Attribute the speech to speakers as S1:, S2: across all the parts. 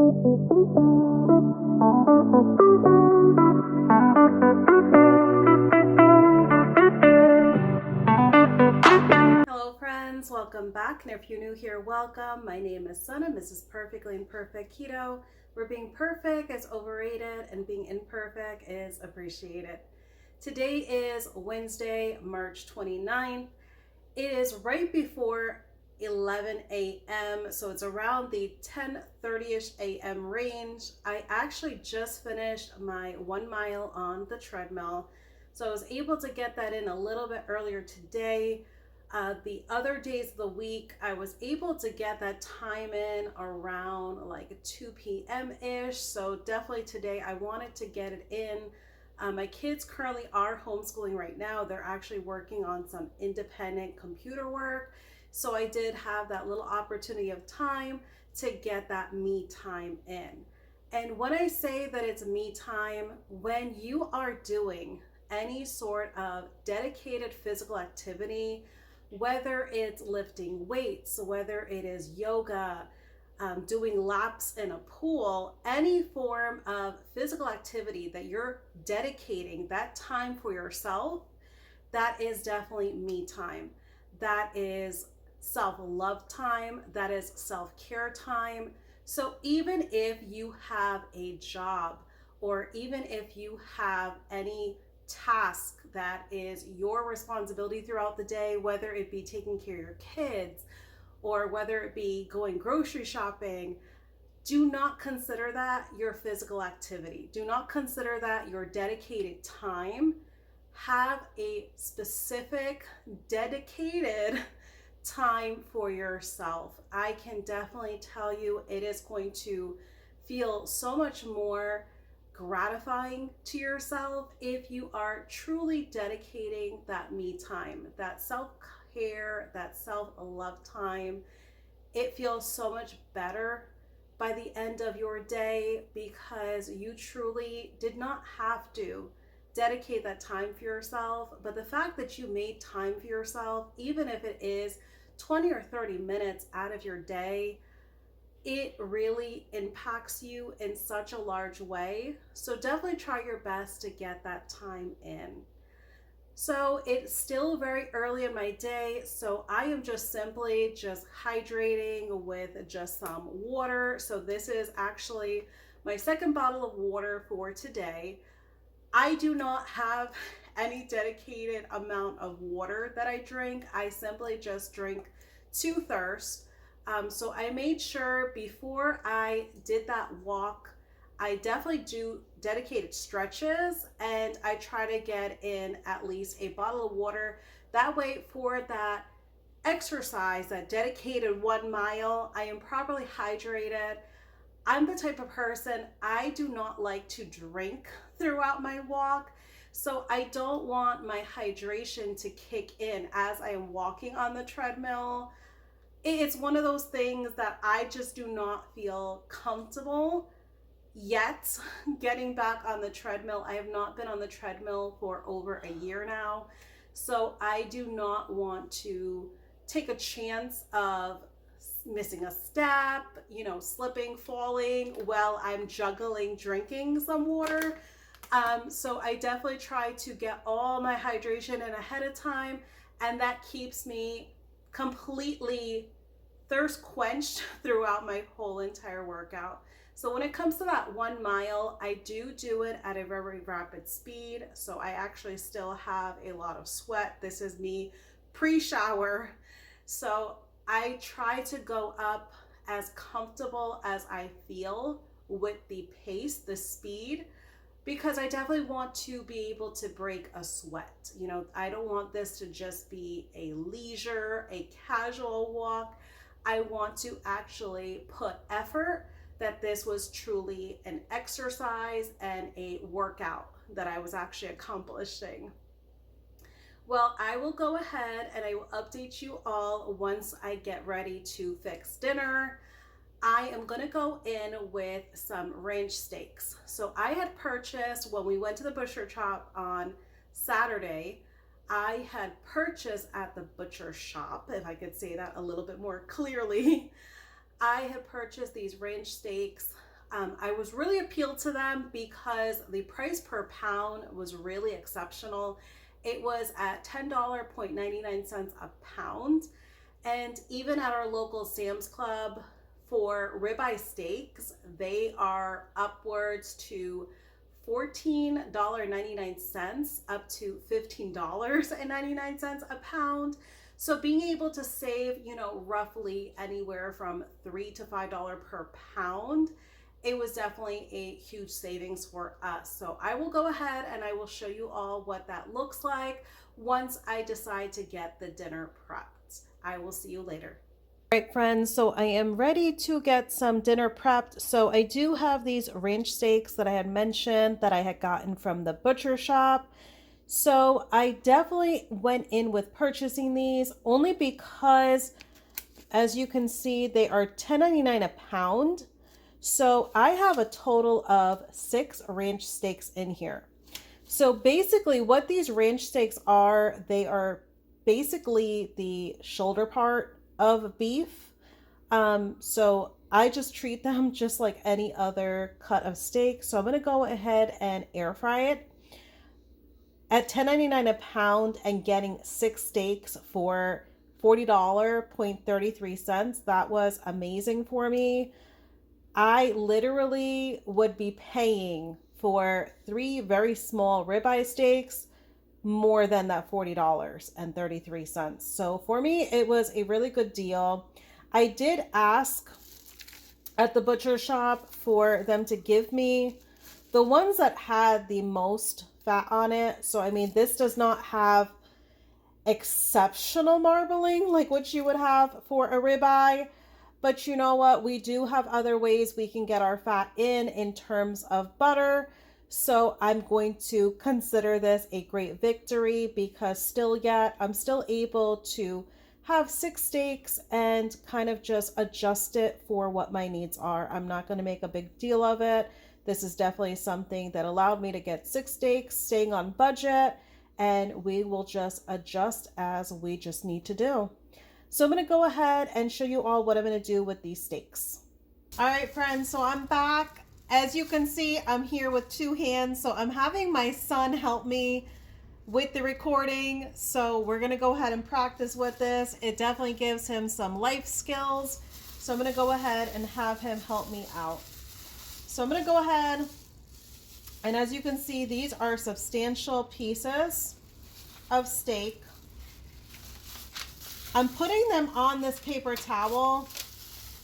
S1: Hello friends, welcome back, and if you're new here, welcome. My name is Sana, mrs.perfectly.imperfect.keto, where being perfect is overrated and being imperfect is appreciated. Today is Wednesday, March 29th. It is right before 11 a.m. so it's around the 10:30ish a.m. range. I actually just finished my 1 mile on the treadmill, so I was able to get that in a little bit earlier today. The other days of the week, I was able to get that time in around like 2 p.m. ish. So definitely today I wanted to get it in. My kids currently are homeschooling right now. They're actually working on some independent computer work. So I did have that little opportunity of time to get that me time in. And when I say that it's me time, when you are doing any sort of dedicated physical activity, whether it's lifting weights, whether it is yoga, doing laps in a pool, any form of physical activity that you're dedicating that time for yourself, that is definitely me time. That is self-love time. That is self-care time. So even if you have a job, or even if you have any task that is your responsibility throughout the day, whether it be taking care of your kids or whether it be going grocery shopping, do not consider that your physical activity. Do not consider that your dedicated time. Have a specific dedicated time for yourself. I can definitely tell you it is going to feel so much more gratifying to yourself if you are truly dedicating that me time, that self-care, that self-love time. It feels so much better by the end of your day because you truly did not have to dedicate that time for yourself. But the fact that you made time for yourself, even if it is 20 or 30 minutes out of your day, it really impacts you in such a large way. So definitely try your best to get that time in. So it's still very early in my day, so I am just simply just hydrating with just some water. So this is actually my second bottle of water for today. I do not have any dedicated amount of water that I drink. I simply just drink to thirst. So I made sure before I did that walk, I definitely do dedicated stretches, and I try to get in at least a bottle of water. That way for that exercise, that dedicated 1 mile, I am properly hydrated. I'm the type of person, I do not like to drink throughout my walk. So I don't want my hydration to kick in as I am walking on the treadmill. It's one of those things that I just do not feel comfortable yet getting back on the treadmill. I have not been on the treadmill for over a year now. So I do not want to take a chance of missing a step, slipping, falling while I'm juggling drinking some water. So I definitely try to get all my hydration in ahead of time, and that keeps me completely thirst quenched throughout my whole entire workout. So when it comes to that 1 mile, I do it at a very rapid speed. So I actually still have a lot of sweat. This is me pre-shower. So I try to go up as comfortable as I feel with the pace, the speed, because I definitely want to be able to break a sweat. I don't want this to just be a leisure, a casual walk. I want to actually put effort that this was truly an exercise and a workout that I was actually accomplishing. Well, I will go ahead and I will update you all once I get ready to fix dinner. I am gonna go in with some ranch steaks. So I had purchased, when we went to the butcher shop on Saturday, I had purchased at the butcher shop, if I could say that a little bit more clearly, I had purchased these ranch steaks. I was really appealed to them because the price per pound was really exceptional. It was at $10.99 a pound. And even at our local Sam's Club for ribeye steaks, they are upwards to $14.99 up to $15.99 a pound. So being able to save, roughly anywhere from $3 to $5 per pound, it was definitely a huge savings for us. So I will go ahead and I will show you all what that looks like once I decide to get the dinner prepped. I will see you later. All right, friends, so I am ready to get some dinner prepped. So I do have these ranch steaks that I had mentioned that I had gotten from the butcher shop. So I definitely went in with purchasing these only because, as you can see, they are $10.99 a pound. So I have a total of 6 ranch steaks in here. So basically what these ranch steaks are, they are basically the shoulder part of beef. So I just treat them just like any other cut of steak. So I'm going to go ahead and air fry it. At $10.99 a pound and getting 6 steaks for $40.33, that was amazing for me. I literally would be paying for 3 very small ribeye steaks more than that $40.33. So for me, it was a really good deal. I did ask at the butcher shop for them to give me the ones that had the most fat on it. So, I mean, this does not have exceptional marbling like what you would have for a ribeye. But you know what? We do have other ways we can get our fat in terms of butter. So I'm going to consider this a great victory because I'm still able to have 6 steaks and kind of just adjust it for what my needs are. I'm not going to make a big deal of it. This is definitely something that allowed me to get 6 steaks, staying on budget, and we will just adjust as we just need to do. So I'm going to go ahead and show you all what I'm going to do with these steaks. All right, friends, so I'm back. As you can see, I'm here with 2 hands. So I'm having my son help me with the recording. So we're going to go ahead and practice with this. It definitely gives him some life skills. So I'm going to go ahead and have him help me out. So I'm going to go ahead, and as you can see, these are substantial pieces of steak. I'm putting them on this paper towel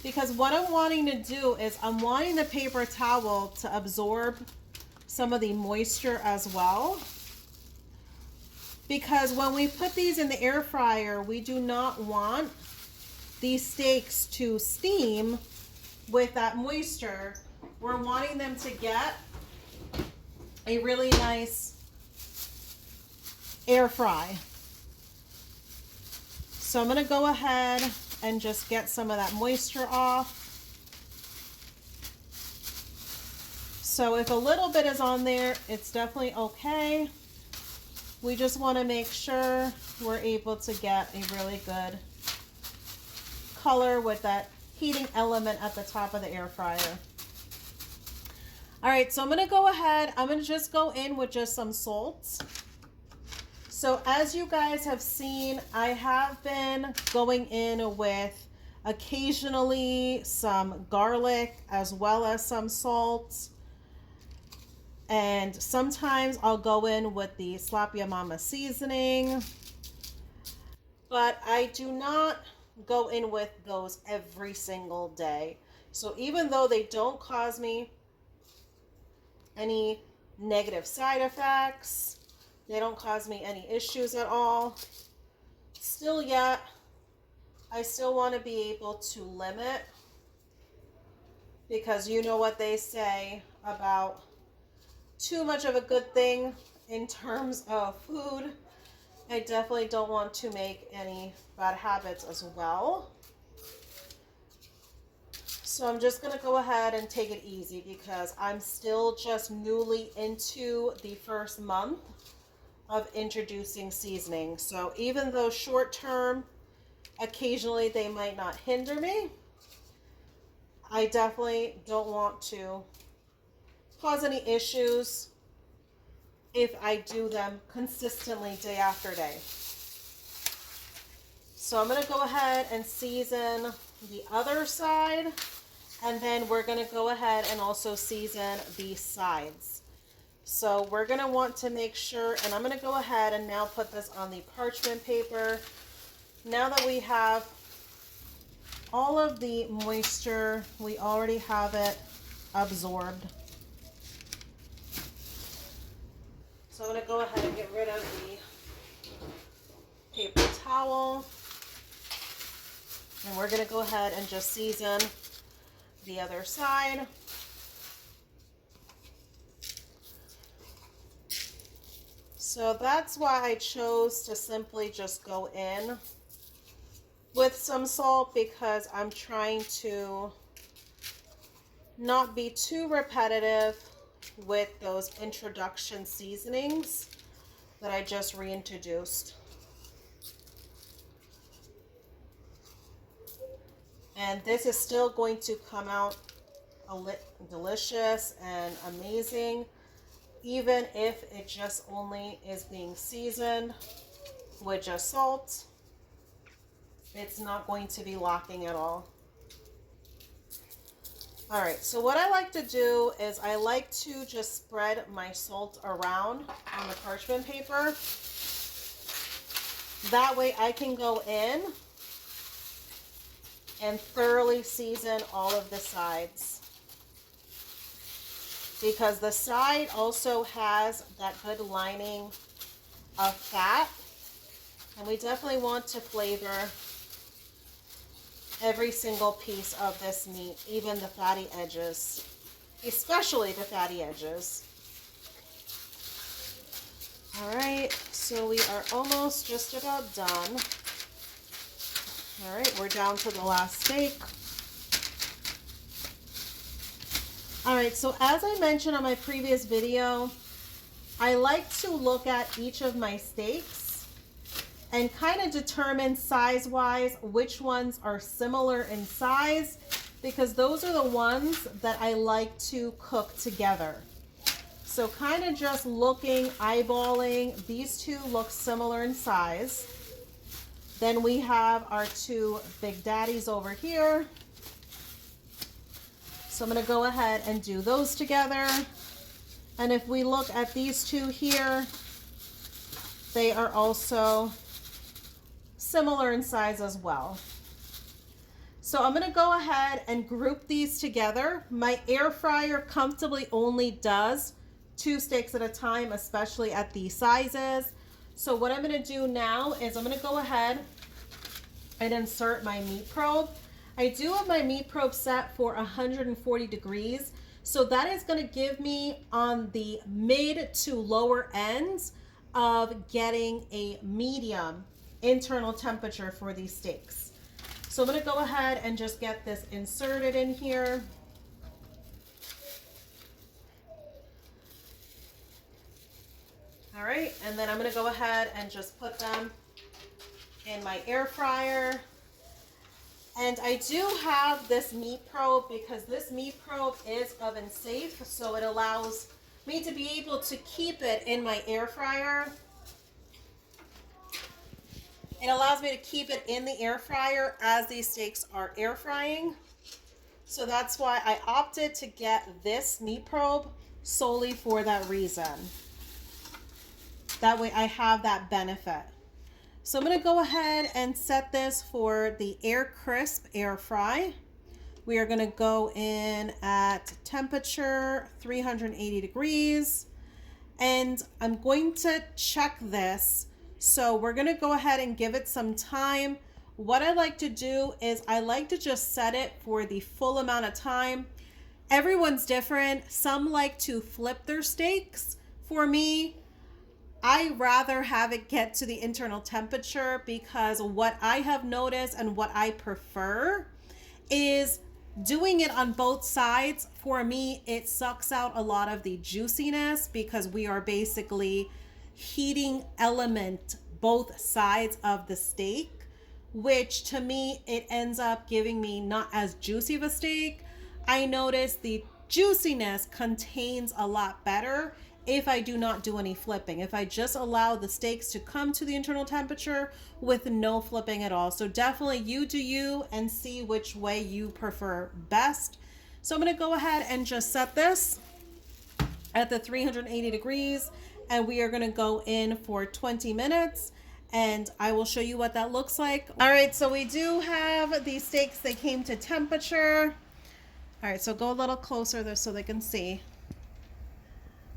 S1: because what I'm wanting to do is I'm wanting the paper towel to absorb some of the moisture as well. Because when we put these in the air fryer, we do not want these steaks to steam with that moisture. We're wanting them to get a really nice air fry. So I'm going to go ahead and just get some of that moisture off. So if a little bit is on there, it's definitely okay. We just want to make sure we're able to get a really good color with that heating element at the top of the air fryer. All right, so I'm going to go ahead. I'm going to just go in with just some salt. So as you guys have seen, I have been going in with occasionally some garlic as well as some salt. And sometimes I'll go in with the Slap Ya Mama seasoning. But I do not go in with those every single day. So even though they don't cause me any negative side effects, they don't cause me any issues at all, still yet, I still want to be able to limit, because you know what they say about too much of a good thing in terms of food. I definitely don't want to make any bad habits as well. So I'm just going to go ahead and take it easy because I'm still just newly into the first month of introducing seasoning. So even though short term, occasionally they might not hinder me, I definitely don't want to cause any issues if I do them consistently day after day. So I'm going to go ahead and season the other side, and then we're going to go ahead and also season the sides. So we're going to want to make sure, and I'm going to go ahead and now put this on the parchment paper. Now that we have all of the moisture, we already have it absorbed. So I'm going to go ahead and get rid of the paper towel. And we're going to go ahead and just season the other side. So that's why I chose to simply just go in with some salt, because I'm trying to not be too repetitive with those introduction seasonings that I just reintroduced. And this is still going to come out delicious and amazing, even if it just only is being seasoned with just salt. It's not going to be locking at all. All right, so what I like to do is I like to just spread my salt around on the parchment paper. That way I can go in and thoroughly season all of the sides, because the side also has that good lining of fat, and we definitely want to flavor every single piece of this meat, even the fatty edges, especially the fatty edges. All right, so we are almost just about done. All right, we're down to the last steak. All right, so as I mentioned on my previous video, I like to look at each of my steaks and kind of determine size-wise which ones are similar in size, because those are the ones that I like to cook together. So kind of just looking, eyeballing, these two look similar in size. Then we have our two big daddies over here. So I'm going to go ahead and do those together. And if we look at these two here, they are also similar in size as well. So I'm going to go ahead and group these together. My air fryer comfortably only does 2 steaks at a time, especially at these sizes. So what I'm going to do now is I'm going to go ahead and insert my meat probe. I do have my meat probe set for 140 degrees. So that is going to give me on the mid to lower ends of getting a medium internal temperature for these steaks. So I'm going to go ahead and just get this inserted in here. All right, and then I'm going to go ahead and just put them in my air fryer. And I do have this meat probe because this meat probe is oven safe, so it allows me to be able to keep it in my air fryer. It allows me to keep it in the air fryer as these steaks are air frying. So that's why I opted to get this meat probe solely for that reason. That way I have that benefit. So I'm going to go ahead and set this for the air crisp air fry. We are going to go in at temperature 380 degrees, and I'm going to check this. So we're going to go ahead and give it some time. What I like to do is I like to just set it for the full amount of time. Everyone's different. Some like to flip their steaks. For me, I rather have it get to the internal temperature, because what I have noticed and what I prefer is doing it on both sides. For me, it sucks out a lot of the juiciness, because we are basically heating element both sides of the steak, which to me, it ends up giving me not as juicy of a steak, I notice the juiciness contains a lot better if I do not do any flipping. If I just allow the steaks to come to the internal temperature with no flipping at all. So definitely you do you and see which way you prefer best. So I'm going to go ahead and just set this at the 380 degrees, and we are going to go in for 20 minutes, and I will show you what that looks like. All right, so we do have these steaks. They came to temperature. All right, so go a little closer there so they can see.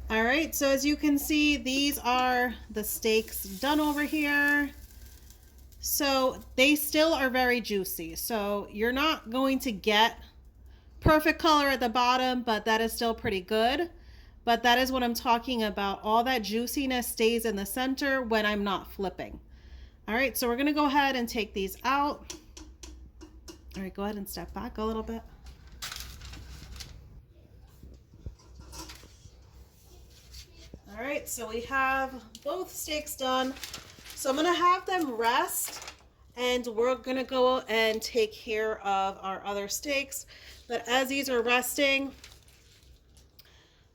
S1: All right, so as you can see, these are the steaks done over here. So they still are very juicy. So you're not going to get perfect color at the bottom, but that is still pretty good. But that is what I'm talking about. All that juiciness stays in the center when I'm not flipping. All right, so we're gonna go ahead and take these out. All right, go ahead and step back a little bit. All right, so we have both steaks done. So I'm gonna have them rest, and we're gonna go and take care of our other steaks. But as these are resting,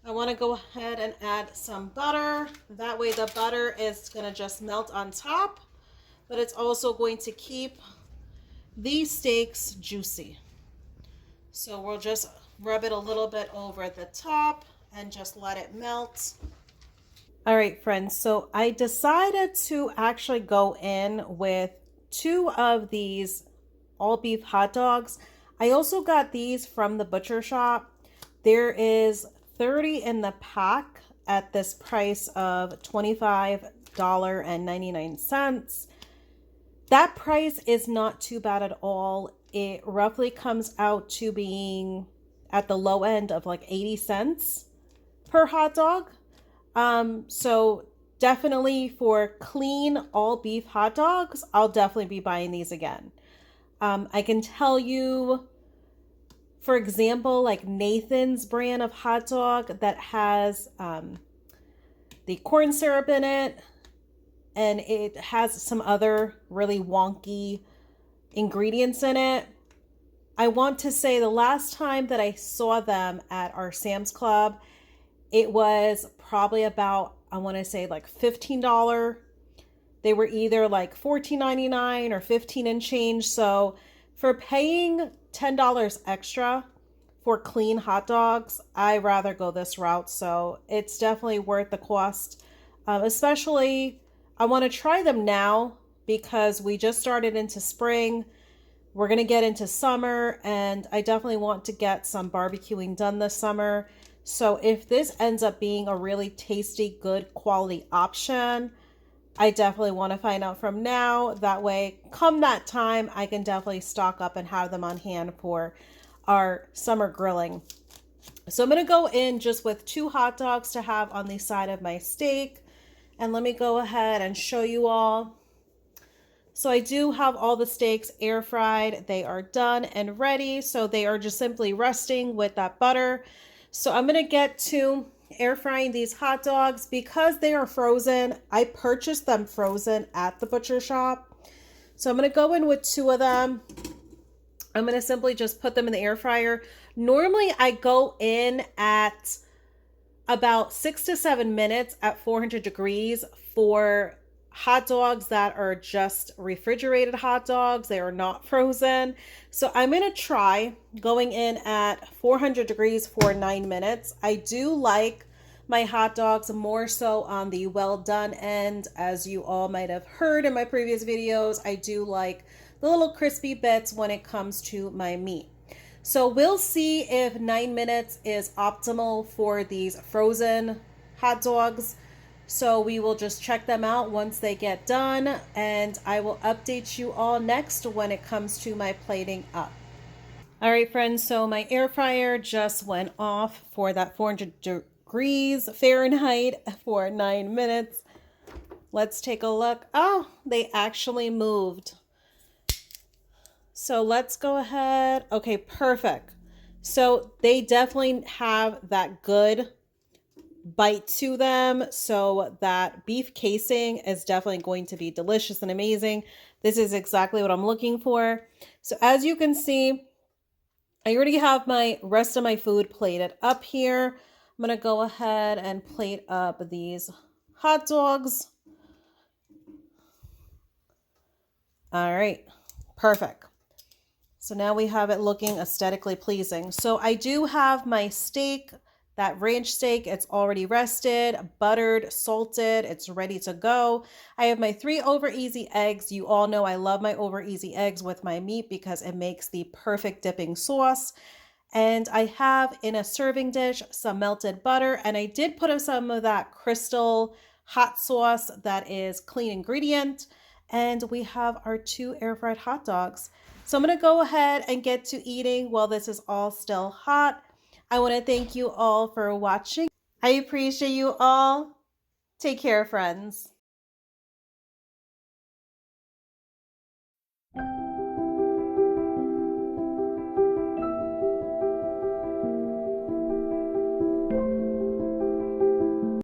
S1: I wanna go ahead and add some butter. That way the butter is gonna just melt on top, but it's also going to keep these steaks juicy. So we'll just rub it a little bit over the top and just let it melt. All right, friends, so I decided to actually go in with 2 of these all beef hot dogs. I also got these from the butcher shop. There is 30 in the pack at this price of $25.99. That price is not too bad at all. It roughly comes out to being at the low end of like 80 cents per hot dog. So definitely for clean all beef hot dogs, I'll definitely be buying these again. I can tell you, for example, like Nathan's brand of hot dog that has the corn syrup in it, and it has some other really wonky ingredients in it. I want to say the last time that I saw them at our Sam's Club, it was probably about, I want to say like $15. They were either like $14.99 or $15 and change. So for paying $10 extra for clean hot dogs, I rather go this route. So it's definitely worth the cost. Especially, I want to try them now because we just started into spring. We're going to get into summer, and I definitely want to get some barbecuing done this summer. So if this ends up being a really tasty, good quality option, I definitely want to find out from now. That way, come that time, I can definitely stock up and have them on hand for our summer grilling. So I'm going to go in just with 2 hot dogs to have on the side of my steak. And let me go ahead and show you all. So I do have all the steaks air fried. They are done and ready. So they are just simply resting with that butter. So I'm going to get to air frying these hot dogs because they are frozen. I purchased them frozen at the butcher shop. So I'm going to go in with 2 of them. I'm going to simply just put them in the air fryer. Normally I go in at about 6 to 7 minutes at 400 degrees for hot dogs that are just refrigerated hot dogs. They are not frozen. So I'm going to try going in at 400 degrees for 9 minutes. I do like my hot dogs more so on the well done end. As you all might have heard in my previous videos, I do like the little crispy bits when it comes to my meat. So we'll see if 9 minutes is optimal for these frozen hot dogs. So we will just check them out once they get done, and I will update you all next when it comes to my plating up. All right, friends, so my air fryer just went off for that 400 degrees Fahrenheit for 9 minutes. Let's take a look. Oh, they actually moved. So let's go ahead. Okay, perfect. So they definitely have that good bite to them. So that beef casing is definitely going to be delicious and amazing. This is exactly what I'm looking for. So as you can see, I already have my rest of my food plated up here. I'm going to go ahead and plate up these hot dogs. All right, perfect. So now we have it looking aesthetically pleasing. So I do have my steak, that ranch steak. It's already rested, buttered, salted. It's ready to go. I have my 3 over easy eggs. You all know I love my over easy eggs with my meat because it makes the perfect dipping sauce. And I have in a serving dish some melted butter, and I did put some of that crystal hot sauce that is clean ingredient. And we have our 2 air fried hot dogs. So I'm going to go ahead and get to eating while this is all still hot. I want to thank you all for watching. I appreciate you all. Take care, friends.